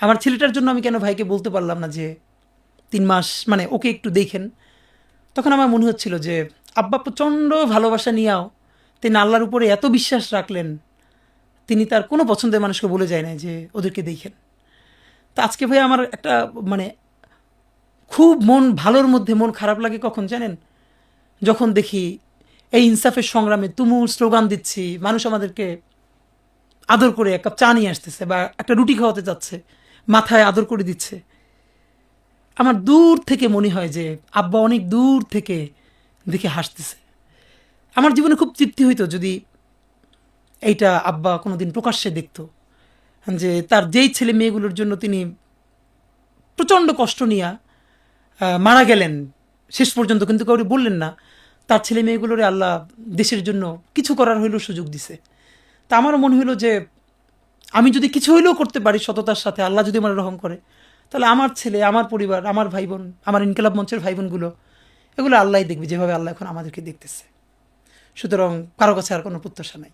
আমার ছেলেটার জন্য আমি কেন ভাইকে বলতে পারলাম না যে 3 মাস মানে ওকে একটু দেখেন। তখন আমার মনে হচ্ছিল যে আব্বা প্রচণ্ড ভালোবাসা নিয়েও তিনি আল্লাহর উপরে এত বিশ্বাস রাখলেন, তিনি তার কোনো পছন্দের মানুষকে বলে যায় না যে ওদেরকে দেখেন। তা আজকে ভাই আমার একটা মানে খুব মন ভালোর মধ্যে মন খারাপ লাগে কখন জানেন, যখন দেখি এই ইনসাফের সংগ্রামে তুমুল স্লোগান দিচ্ছি, মানুষ আমাদেরকে আদর করে এক কাপ চা নিয়ে আসতেছে বা একটা রুটি খাওয়াতে যাচ্ছে, মাথায় আদর করে দিচ্ছে। আমার দূর থেকে মনে হয় যে আব্বা অনেক দূর থেকে দেখে হাসতেছে। আমার জীবনে খুব তৃপ্তি হইতো যদি এইটা আব্বা কোনোদিন প্রকাশ্যে দেখতো, যে তার যেই ছেলে মেয়েগুলোর জন্য তিনি প্রচণ্ড কষ্ট নিয়ে মারা গেলেন, শেষ পর্যন্ত কিন্তু কাউকে বললেন না, তার ছেলে মেয়েগুলোরে আল্লাহ দেশের জন্য কিছু করার হইলেও সুযোগ দিছে। তা আমারও মনে হইলো যে আমি যদি কিছু হইলেও করতে পারি সততার সাথে, আল্লাহ যদি আমার রহম করে, তাহলে আমার ছেলে, আমার পরিবার, আমার ভাই বোন, আমার ইনকিলাব মঞ্চের ভাই বোনগুলো, এগুলো আল্লাহই দেখবে যেভাবে আল্লাহ এখন আমাদেরকে দেখতেছে। সুতরাং কারো কাছে আর কোনো প্রত্যাশা নাই।